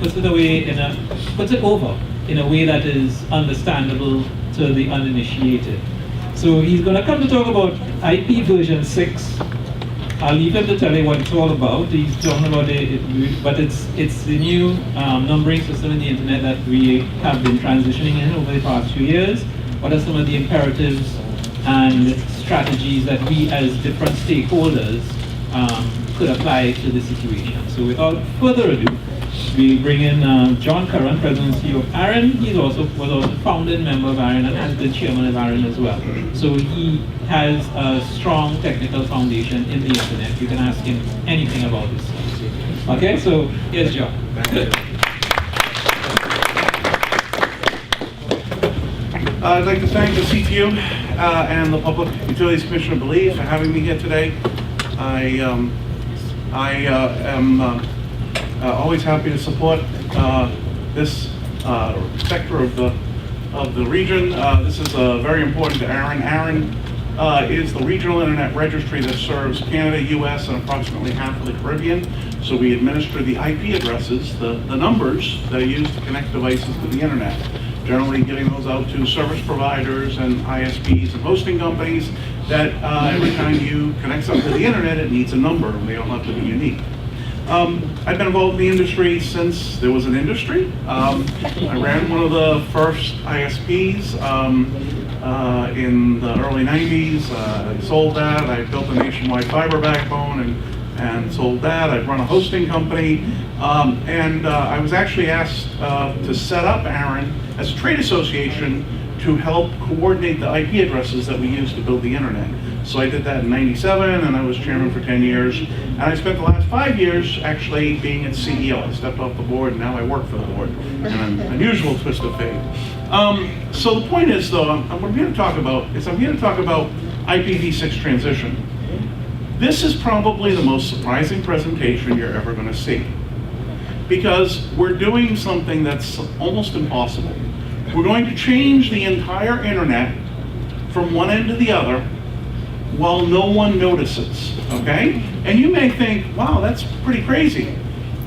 puts it away puts it over in a way that is understandable to the uninitiated. So he's going to come to talk about IP version 6. I'll leave him to tell you what it's all about. He's talking about it, but it's the new numbering system in the internet that we have been transitioning in over the past few years. What are some of the imperatives and strategies that we as different stakeholders could apply to the situation? So without further ado, we bring in John Curran, President and CEO of ARIN. He was also a founding member of ARIN and has been chairman of ARIN as well. So he has a strong technical foundation in the internet. You can ask him anything about this. Okay, so here's John. I'd like to thank the CTU and the Public Utilities Commission of Belize for having me here today. I am always happy to support this sector of the region. This is very important to ARIN. ARIN is the regional internet registry that serves Canada, US, and approximately half of the Caribbean. So we administer the IP addresses, the numbers that are used to connect devices to the internet. Generally giving those out to service providers and ISPs and hosting companies that every time you connect something to the internet, it needs a number, and they don't have to be unique. I've been involved in the industry since there was an industry. I ran one of the first ISPs in the early 90s. I sold that. I built a nationwide fiber backbone and sold that. I've run a hosting company. I was actually asked to set up ARIN as a trade association to help coordinate the IP addresses that we use to build the internet. So I did that in '97, and I was chairman for 10 years. And I spent the last 5 years actually being its CEO. I stepped off the board, and now I work for the board. And an unusual twist of fate. So the point is, though, what I'm here to talk about is I'm here to talk about IPv6 transition. This is probably the most surprising presentation you're ever going to see, because we're doing something that's almost impossible. We're going to change the entire internet from one end to the other while no one notices, okay? And you may think, wow, that's pretty crazy.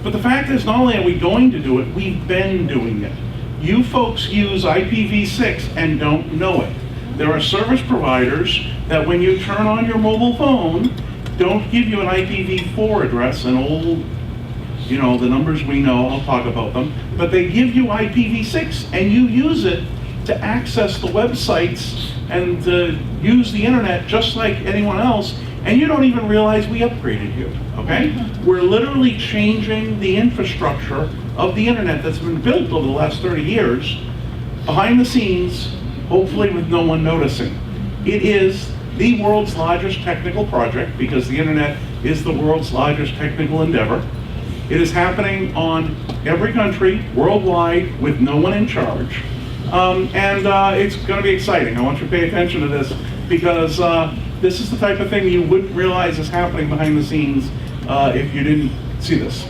But the fact is, not only are we going to do it, we've been doing it. You folks use IPv6 and don't know it. There are service providers that when you turn on your mobile phone, don't give you an IPv4 address, an old, you know, the numbers we know, I'll talk about them, but they give you IPv6 and you use it to access the websites and to use the internet just like anyone else, and you don't even realize we upgraded you, okay? We're literally changing the infrastructure of the internet that's been built over the last 30 years, behind the scenes, hopefully with no one noticing. It is the world's largest technical project, because the internet is the world's largest technical endeavor. It is happening on every country worldwide with no one in charge. It's going to be exciting. I want you to pay attention to this, because this is the type of thing you wouldn't realize is happening behind the scenes if you didn't see this.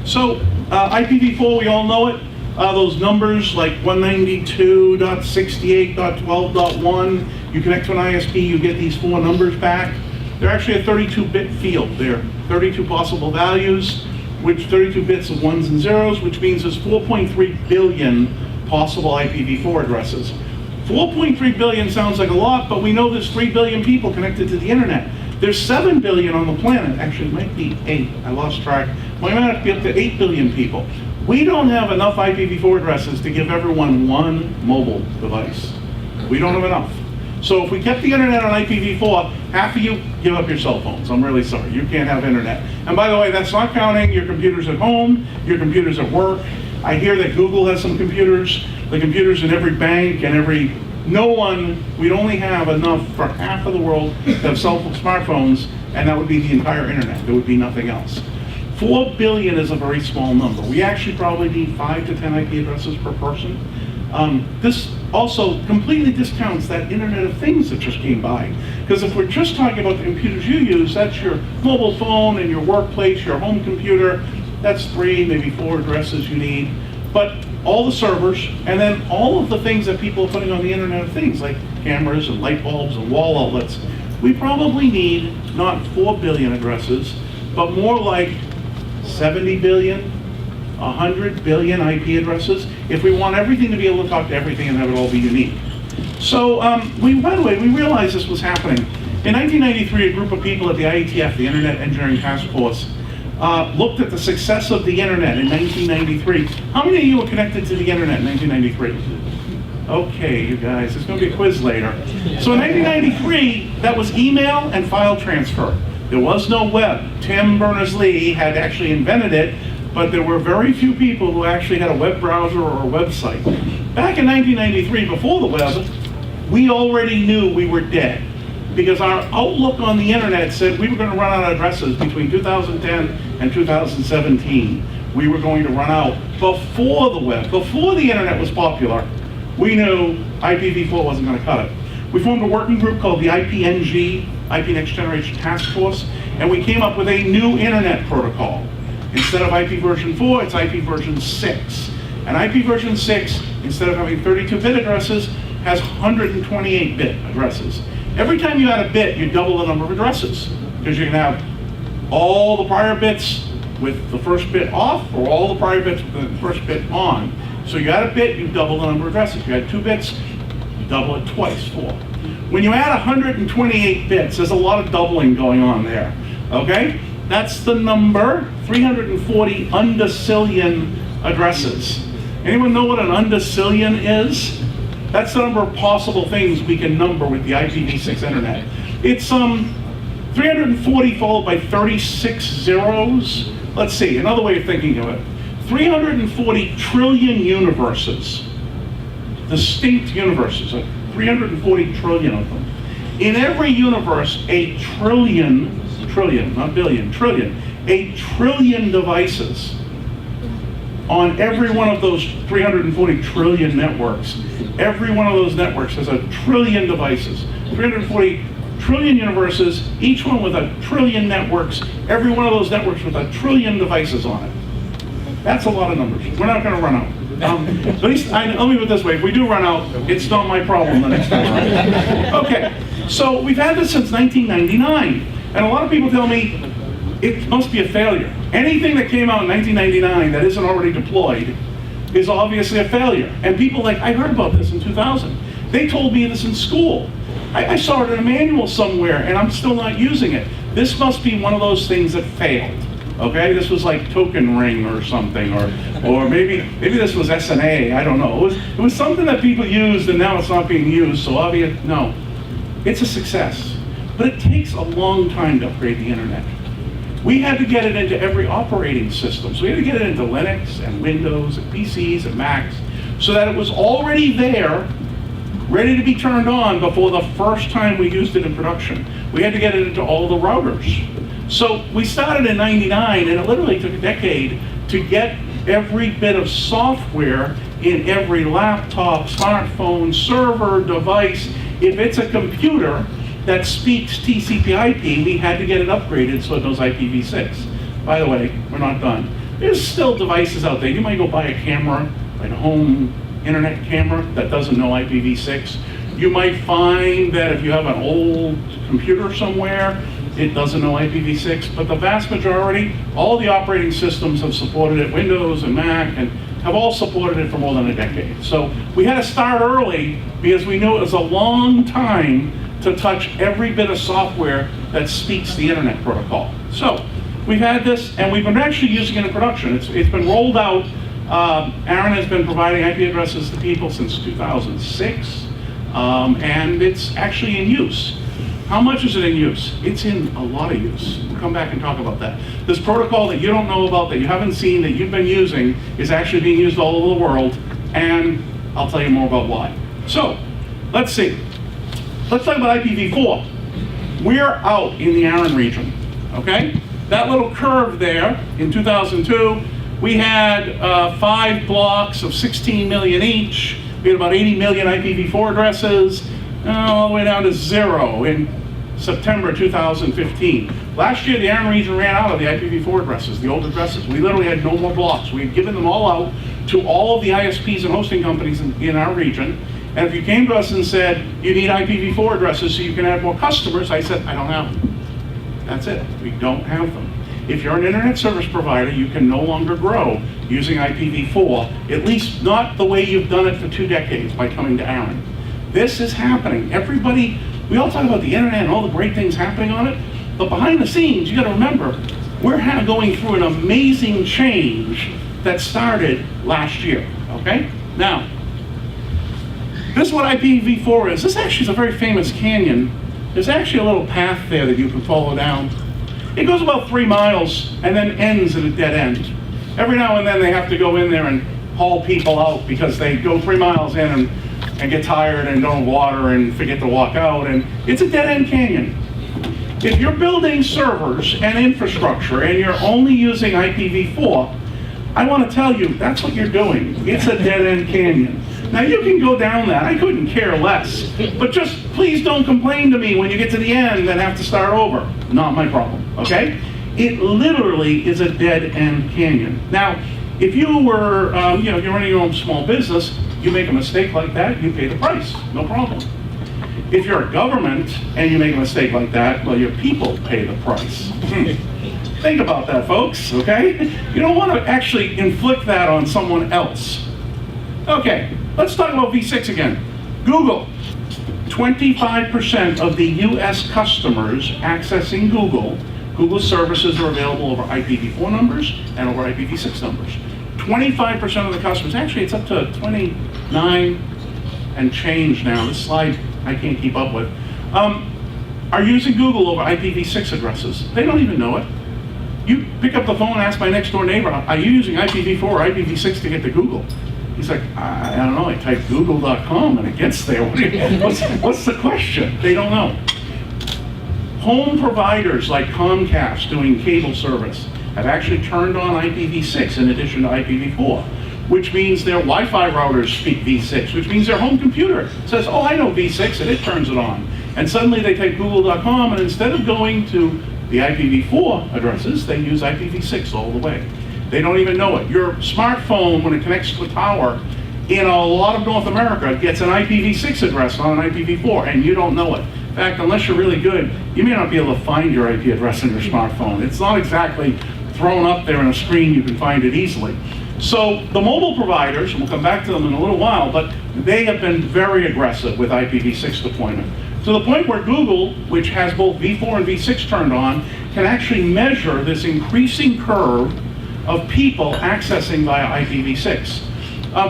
So IPv4, we all know it. Those numbers like 192.68.12.1, you connect to an ISP, you get these 4 numbers back. They're actually a 32-bit field. They're 32 possible values, which 32 bits of ones and zeros, which means there's 4.3 billion possible IPv4 addresses. 4.3 billion sounds like a lot, but we know there's 3 billion people connected to the internet. There's 7 billion on the planet. Actually, it might be 8. I lost track. We might have to be up to 8 billion people. We don't have enough IPv4 addresses to give everyone one mobile device. We don't have enough. So if we kept the internet on IPv4, half of you give up your cell phones. I'm really sorry. You can't have internet. And by the way, that's not counting your computers at home, your computers at work. I hear that Google has some computers. The computers in every bank and we'd only have enough for half of the world to have smartphones, and that would be the entire internet. There would be nothing else. 4 billion is a very small number. We actually probably need 5 to 10 IP addresses per person. This also completely discounts that Internet of Things that just came by. Because if we're just talking about the computers you use, that's your mobile phone and your workplace, your home computer. That's 3, maybe 4 addresses you need. But all the servers, and then all of the things that people are putting on the Internet of Things, like cameras and light bulbs and wall outlets, we probably need not 4 billion addresses, but more like 70 billion, 100 billion IP addresses if we want everything to be able to talk to everything and have it all be unique. So by the way, we realized this was happening. In 1993, a group of people at the IETF, the Internet Engineering Task Force, looked at the success of the internet in 1993. How many of you were connected to the internet in 1993? Okay, you guys, there's going to be a quiz later. So in 1993, that was email and file transfer. There was no web. Tim Berners-Lee had actually invented it, but there were very few people who actually had a web browser or a website. Back in 1993, before the web, we already knew we were dead, because our outlook on the internet said we were going to run out of addresses between 2010 and 2017. We were going to run out before the web, before the internet was popular. We knew IPv4 wasn't going to cut it. We formed a working group called the IPNG, IP Next Generation Task Force, and we came up with a new internet protocol. Instead of IP version 4, it's IP version 6. And IP version 6, instead of having 32-bit addresses, has 128-bit addresses. Every time you add a bit, you double the number of addresses, because you can have all the prior bits with the first bit off, or all the prior bits with the first bit on. So you add a bit, you double the number of addresses. You add 2 bits, you double it twice, 4. When you add 128 bits, there's a lot of doubling going on there, okay? That's the number, 340 undecillion addresses. Anyone know what an undecillion is? That's the number of possible things we can number with the IPv6 internet. It's 340 followed by 36 zeros. Let's see, another way of thinking of it. 340 trillion universes, distinct universes, 340 trillion of them. In every universe, a trillion, not billion, trillion, a trillion devices on every one of those 340 trillion networks. Every one of those networks has a trillion devices. 340 trillion universes, each one with a trillion networks, every one of those networks with a trillion devices on it. That's a lot of numbers. We're not going to run out. At least, let me put it this way, if we do run out, it's not my problem the next time around. Okay, so we've had this since 1999, and a lot of people tell me it must be a failure. Anything that came out in 1999 that isn't already deployed is obviously a failure. And people like, I heard about this in 2000. They told me this in school. I saw it in a manual somewhere, and I'm still not using it. This must be one of those things that failed. Okay, this was like Token Ring or something, or maybe this was SNA. I don't know. It was something that people used, and now it's not being used. So obvious, no, it's a success, but it takes a long time to upgrade the internet. We had to get it into every operating system. So we had to get it into Linux and Windows and PCs and Macs, so that it was already there, ready to be turned on before the first time we used it in production. We had to get it into all the routers. So we started in '99, and it literally took a decade to get every bit of software in every laptop, smartphone, server, device. If it's a computer that speaks TCP/IP, we had to get it upgraded so it knows IPv6. By the way, we're not done. There's still devices out there. You might go buy a camera, like a home internet camera that doesn't know IPv6. You might find that if you have an old computer somewhere, it doesn't know IPv6, but the vast majority, all the operating systems have supported it, Windows and Mac, and have all supported it for more than a decade. So we had to start early because we knew it was a long time to touch every bit of software that speaks the internet protocol. So we've had this, and we've been actually using it in production. It's been rolled out. ARIN has been providing IP addresses to people since 2006, and it's actually in use. How much is it in use? It's in a lot of use. We'll come back and talk about that. This protocol that you don't know about, that you haven't seen, that you've been using, is actually being used all over the world, and I'll tell you more about why. So, let's see. Let's talk about IPv4. We're out in the ARIN region, okay? That little curve there, in 2002, we had 5 blocks of 16 million each. We had about 80 million IPv4 addresses, all the way down to 0 in September 2015. Last year, the ARIN region ran out of the IPv4 addresses, the old addresses. We literally had no more blocks. We had given them all out to all of the ISPs and hosting companies in our region. And if you came to us and said, you need IPv4 addresses so you can add more customers, I said, I don't have them. That's it. We don't have them. if you're an internet service provider, you can no longer grow using IPv4, at least not the way you've done it for 2 decades by coming to ARIN. This is happening. Everybody, we all talk about the internet and all the great things happening on it, but behind the scenes, you got to remember, we're going through an amazing change that started last year, okay? Now, this is what IPv4 is. This actually is a very famous canyon. There's actually a little path there that you can follow down. It goes about 3 miles and then ends at a dead end. Every now and then they have to go in there and haul people out because they go 3 miles in and get tired and don't have water and forget to walk out, and it's a dead end canyon. If you're building servers and infrastructure and you're only using IPv4, I want to tell you, that's what you're doing. It's a dead end canyon. Now you can go down that, I couldn't care less, but just please don't complain to me when you get to the end and have to start over. Not my problem, okay? It literally is a dead end canyon. Now, if you were, you're running your own small business, you make a mistake like that, you pay the price, no problem. If you're a government and you make a mistake like that, well, your people pay the price. Think about that, folks, okay? You don't want to actually inflict that on someone else. Okay, let's talk about V6 again. Google. 25% of the US customers accessing Google services are available over IPv4 numbers and over IPv6 numbers. 25% of the customers, actually it's up to 29 and change now, this slide I can't keep up with, are using Google over IPv6 addresses. They don't even know it. You pick up the phone and ask my next door neighbor, are you using IPv4 or IPv6 to get to Google? He's like, I don't know, I type google.com and it gets there. What's the question? They don't know. Home providers like Comcast doing cable service have actually turned on IPv6 in addition to IPv4, which means their Wi-Fi routers speak V6, which means their home computer says, oh, I know V6, and it turns it on. And suddenly they type google.com, and instead of going to the IPv4 addresses, they use IPv6 all the way. They don't even know it. Your smartphone, when it connects to a tower, in a lot of North America, gets an IPv6 address, not an IPv4, and you don't know it. In fact, unless you're really good, you may not be able to find your IP address in your smartphone. It's not exactly thrown up there on a screen, you can find it easily. So the mobile providers, and we'll come back to them in a little while, but they have been very aggressive with IPv6 deployment. To the point where Google, which has both V4 and V6 turned on, can actually measure this increasing curve of people accessing via IPv6.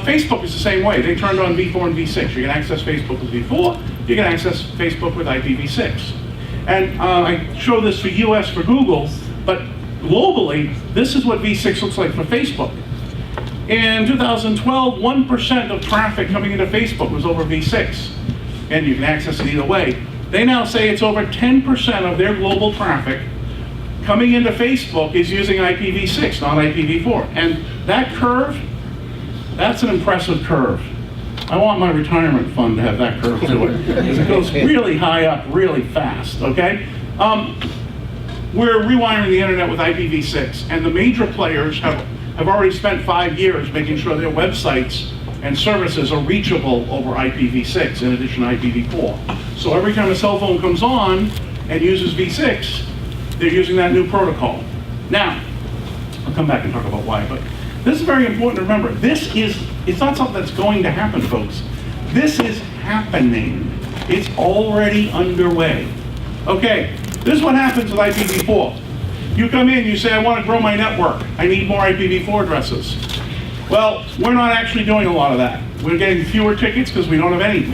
Facebook is the same way. They turned on V4 and V6. You can access Facebook with V4, you can access Facebook with IPv6. And I show this for US for Google, but globally, this is what V6 looks like for Facebook. In 2012, 1% of traffic coming into Facebook was over V6. And you can access it either way. They now say it's over 10% of their global traffic coming into Facebook is using IPv6, not IPv4. And that curve, that's an impressive curve. I want my retirement fund to have that curve to it, because it goes really high up, really fast, okay? We're rewiring the internet with IPv6, and the major players have already spent 5 years making sure their websites and services are reachable over IPv6 in addition to IPv4. So every time a cell phone comes on and uses V6, they're using that new protocol. Now, I'll come back and talk about why, but this is very important to remember. It's not something that's going to happen, folks. This is happening. It's already underway. Okay, this is what happens with IPv4. You come in, you say, I want to grow my network. I need more IPv4 addresses. Well, we're not actually doing a lot of that. We're getting fewer tickets because we don't have any.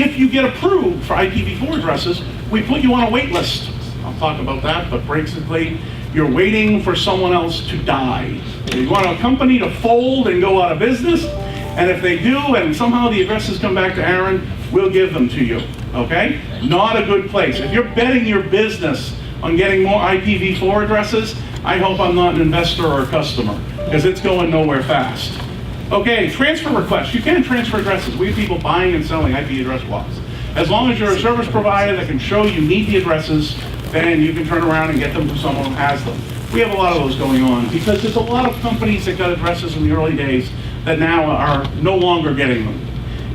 If you get approved for IPv4 addresses, we put you on a wait list. I'll talk about that, but basically, you're waiting for someone else to die. You want a company to fold and go out of business, and if they do, and somehow the addresses come back to ARIN, we'll give them to you, okay? Not a good place. If you're betting your business on getting more IPv4 addresses, I hope I'm not an investor or a customer, because it's going nowhere fast. Okay, transfer requests. You can transfer addresses. We have people buying and selling IP address blocks. As long as you're a service provider that can show you need the addresses, then you can turn around and get them from someone who has them. We have a lot of those going on, because there's a lot of companies that got addresses in the early days that now are no longer getting them.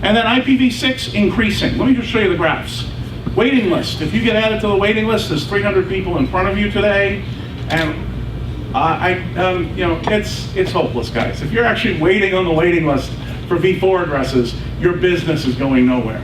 And then IPv6 increasing. Let me just show you the graphs. Waiting list. If you get added to the waiting list, there's 300 people in front of you today, and It's hopeless, guys. If you're actually waiting on the waiting list for v4 addresses, your business is going nowhere.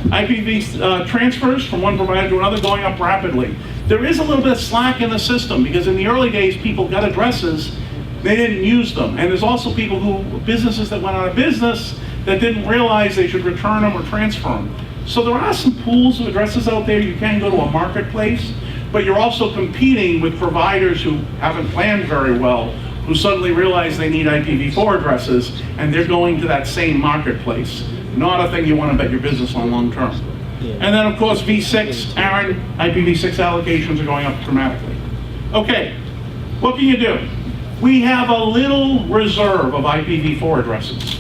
IPv transfers from one provider to another going up rapidly. There is a little bit of slack in the system because in the early days, people got addresses, they didn't use them. And there's also businesses that went out of business that didn't realize they should return them or transfer them. So there are some pools of addresses out there. You can go to a marketplace, but you're also competing with providers who haven't planned very well, who suddenly realize they need IPv4 addresses, and they're going to that same marketplace. Not a thing you want to bet your business on long term. And then of course V6, ARIN, IPv6 allocations are going up dramatically. Okay, what can you do? We have a little reserve of IPv4 addresses.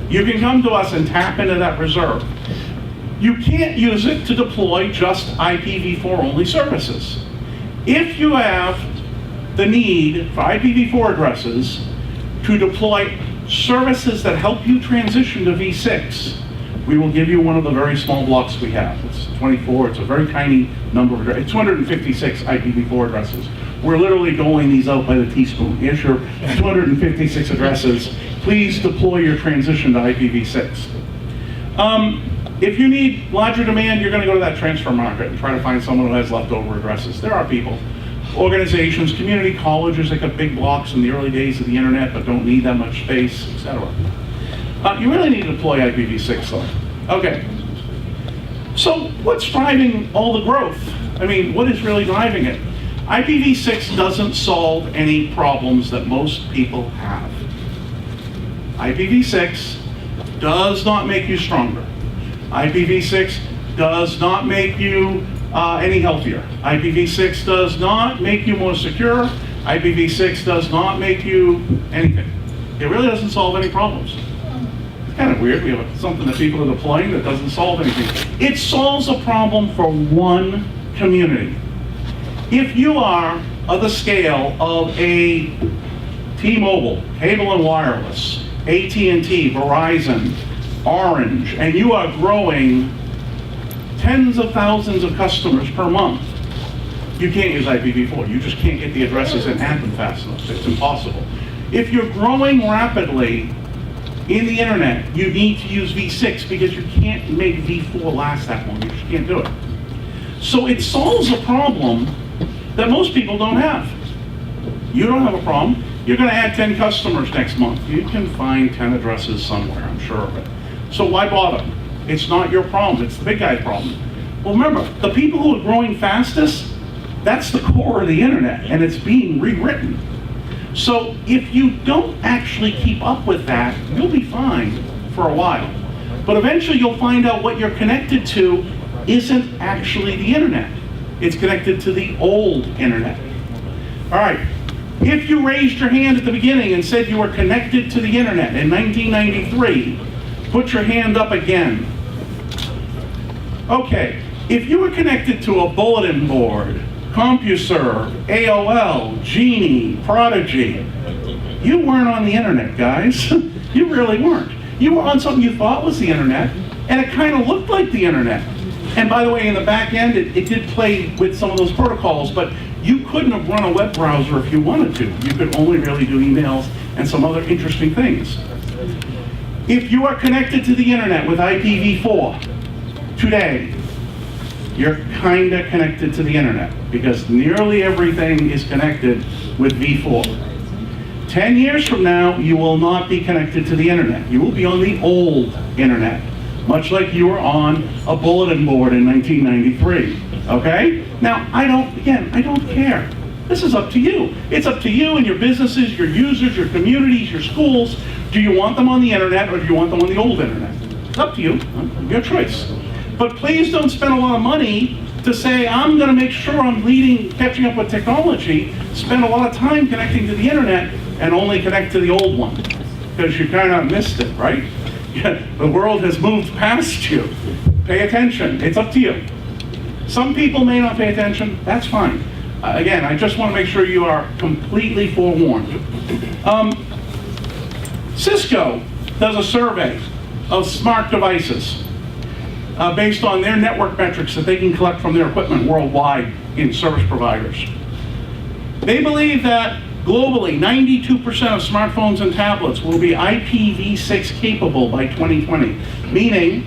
You can come to us and tap into that reserve. You can't use it to deploy just IPv4 only services. If you have the need for IPv4 addresses to deploy services that help you transition to V6, we will give you one of the very small blocks we have. It's 24, it's a very tiny number of addresses. It's 256 IPv4 addresses. We're literally doling these out by the teaspoon. Here's your 256 addresses. Please deploy your transition to IPv6. If you need larger demand, you're going to go to that transfer market and try to find someone who has leftover addresses. There are people. Organizations, community colleges that got big blocks in the early days of the internet but don't need that much space, etc. You really need to deploy IPv6 though. Okay. So what's driving all the growth? I mean, what is really driving it? IPv6 doesn't solve any problems that most people have. IPv6 does not make you stronger. IPv6 does not make you any healthier. IPv6 does not make you more secure. IPv6 does not make you anything. It really doesn't solve any problems. It's kind of weird. We have something that people are deploying that doesn't solve anything. It solves a problem for one community. If you are of the scale of a T-Mobile, Cable and Wireless, AT&T, Verizon, Orange, and you are growing tens of thousands of customers per month, you can't use IPv4. You just can't get the addresses in happen fast enough. It's impossible. If you're growing rapidly in the internet, you need to use V6 because you can't make V4 last that long. You just can't do it. So it solves a problem that most people don't have. You don't have a problem. You're going to add 10 customers next month. You can find 10 addresses somewhere, I'm sure of it. So why bother? It's not your problem, it's the big guy's problem. Well, remember, the people who are growing fastest, that's the core of the internet, and it's being rewritten. So if you don't actually keep up with that, you'll be fine for a while. But eventually you'll find out what you're connected to isn't actually the internet. It's connected to the old internet. All right, if you raised your hand at the beginning and said you were connected to the internet in 1993, put your hand up again. Okay, if you were connected to a bulletin board, CompuServe, AOL, Genie, Prodigy, you weren't on the internet, guys. You really weren't. You were on something you thought was the internet, and it kind of looked like the internet. And by the way, in the back end, it did play with some of those protocols, but you couldn't have run a web browser if you wanted to. You could only really do emails and some other interesting things. If you are connected to the internet with IPv4 today, you're kind of connected to the internet because nearly everything is connected with v4. 10 years from now, you will not be connected to the internet. You will be on the old internet, much like you were on a bulletin board in 1993, okay? Now, I don't care. This is up to you. It's up to you and your businesses, your users, your communities, your schools. Do you want them on the internet or do you want them on the old internet? It's up to you, your choice. But please don't spend a lot of money to say, I'm gonna make sure I'm catching up with technology, spend a lot of time connecting to the internet and only connect to the old one. Because you kind of missed it, right? The world has moved past you. Pay attention, it's up to you. Some people may not pay attention, that's fine. Again, I just want to make sure you are completely forewarned. Cisco does a survey of smart devices based on their network metrics that they can collect from their equipment worldwide in service providers. They believe that Globally, 92% of smartphones and tablets will be IPv6 capable by 2020, meaning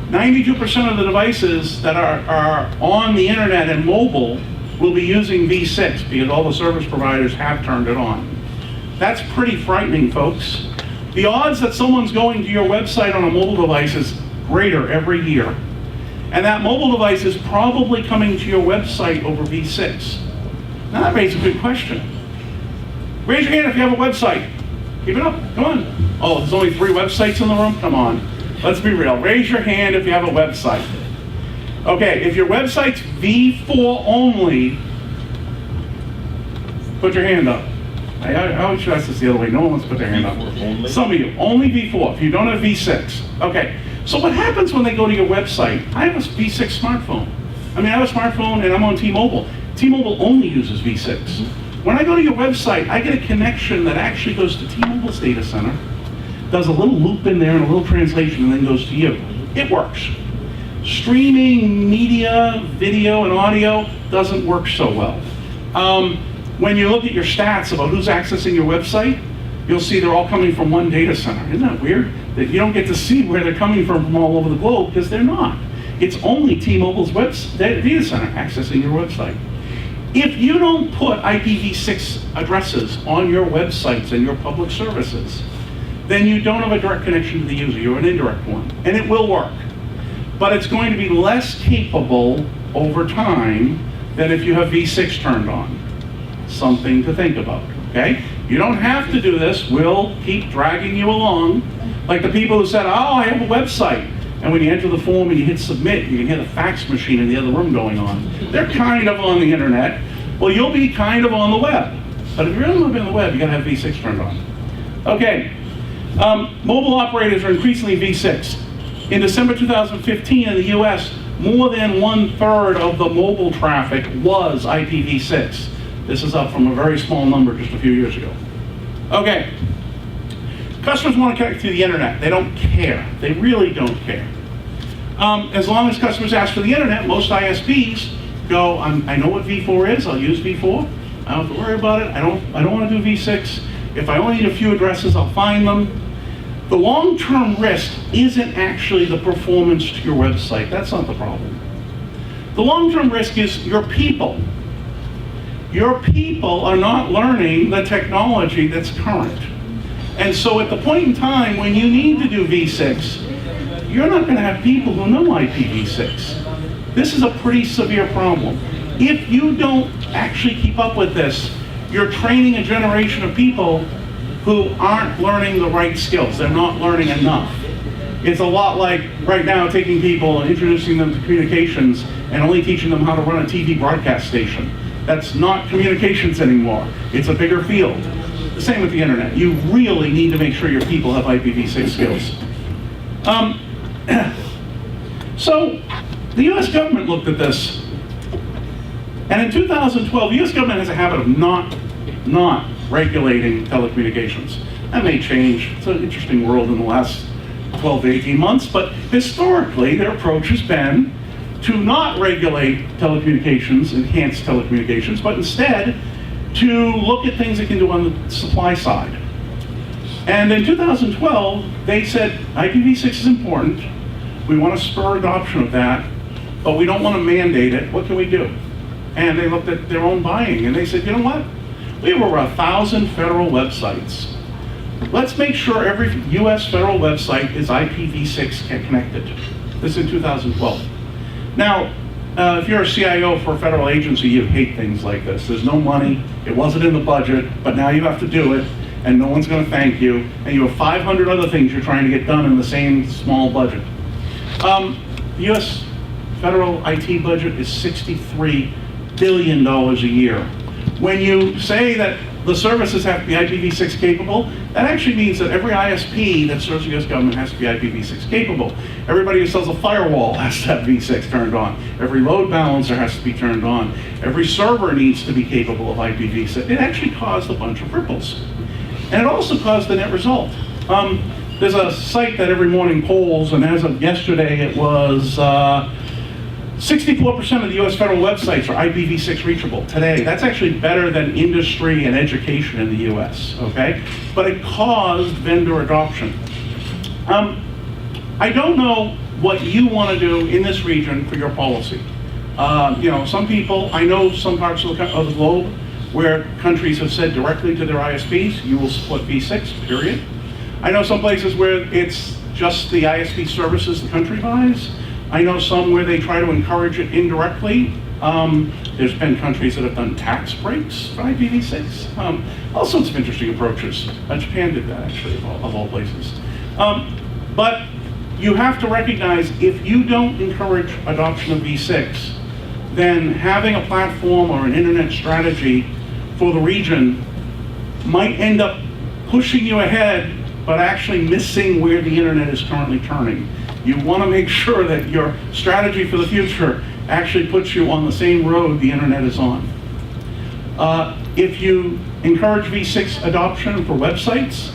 92% of the devices that are on the internet and mobile will be using V6 because all the service providers have turned it on. That's pretty frightening, folks. The odds that someone's going to your website on a mobile device is greater every year. And that mobile device is probably coming to your website over V6. Now that raises a good question. Raise your hand if you have a website. Keep it up, come on. Oh, there's only 3 websites in the room? Come on, let's be real. Raise your hand if you have a website. Okay, if your website's V4 only, put your hand up. I always try this the other way, no one wants to put their hand up. Only? Some of you, only V4, if you don't have V6. Okay, so what happens when they go to your website? I have a V6 smartphone. I have a smartphone and I'm on T-Mobile. T-Mobile only uses V6. When I go to your website, I get a connection that actually goes to T-Mobile's data center, does a little loop in there and a little translation, and then goes to you. It works. Streaming media, video, and audio doesn't work so well. When you look at your stats about who's accessing your website, you'll see they're all coming from one data center. Isn't that weird? That you don't get to see where they're coming from all over the globe, because they're not. It's only T-Mobile's data center accessing your website. If you don't put IPv6 addresses on your websites and your public services, then you don't have a direct connection to the user. You're an indirect one. And it will work. But it's going to be less capable over time than if you have V6 turned on. Something to think about, okay? You don't have to do this. We'll keep dragging you along. Like the people who said, oh, I have a website. And when you enter the form and you hit submit, you can hear the fax machine in the other room going on. They're kind of on the internet. Well, you'll be kind of on the web. But if you really want to be on the web, you gotta have V6 turned on. Okay, mobile operators are increasingly V6. In December 2015 in the US, more than 1/3 of the mobile traffic was IPv6. This is up from a very small number just a few years ago. Okay. Customers want to connect to the internet. They don't care. They really don't care. As long as customers ask for the internet, most ISPs go, I know what V4 is, I'll use V4. I don't have to worry about it. I don't want to do V6. If I only need a few addresses, I'll find them. The long-term risk isn't actually the performance to your website. That's not the problem. The long-term risk is your people. Your people are not learning the technology that's current. And so at the point in time when you need to do V6, you're not going to have people who know IPv6. This is a pretty severe problem. If you don't actually keep up with this, you're training a generation of people who aren't learning the right skills. They're not learning enough. It's a lot like right now taking people and introducing them to communications and only teaching them how to run a TV broadcast station. That's not communications anymore. It's a bigger field. The same with the internet. You really need to make sure your people have IPv6 skills. So the US government looked at this. And in 2012, the US government has a habit of not regulating telecommunications. That may change. It's an interesting world in the last 12 to 18 months, but historically their approach has been to not regulate telecommunications, enhanced telecommunications, but instead to look at things they can do on the supply side. And in 2012, they said IPv6 is important. We want to spur adoption of that, but we don't want to mandate it. What can we do? And they looked at their own buying and they said, you know what? We have over 1,000 federal websites. Let's make sure every US federal website is IPv6 connected. This is in 2012. Now, if you're a CIO for a federal agency, you hate things like this. There's no money, it wasn't in the budget, but now you have to do it, and no one's going to thank you, and you have 500 other things you're trying to get done in the same small budget. The US federal IT budget is $63 billion a year. When you say that the services have to be IPv6 capable, that actually means that every ISP that serves the US government has to be IPv6 capable. Everybody who sells a firewall has to have V6 turned on. Every load balancer has to be turned on. Every server needs to be capable of IPv6. It actually caused a bunch of ripples. And it also caused the net result. There's a site that every morning polls, and as of yesterday it was 64% of the US federal websites are IPv6 reachable today. That's actually better than industry and education in the US, okay? But it caused vendor adoption. I don't know what you want to do in this region for your policy. You know, some people, I know some parts of the globe where countries have said directly to their ISPs, you will support v6, period. I know some places where it's just the ISP services the country buys. I know some where they try to encourage it indirectly. There's been countries that have done tax breaks for IPv6. All sorts of interesting approaches. Japan did that, actually, of all places. But you have to recognize, if you don't encourage adoption of v6, then having a platform or an internet strategy for the region might end up pushing you ahead, but actually missing where the internet is currently turning. You want to make sure that your strategy for the future actually puts you on the same road the internet is on. If you encourage v6 adoption for websites,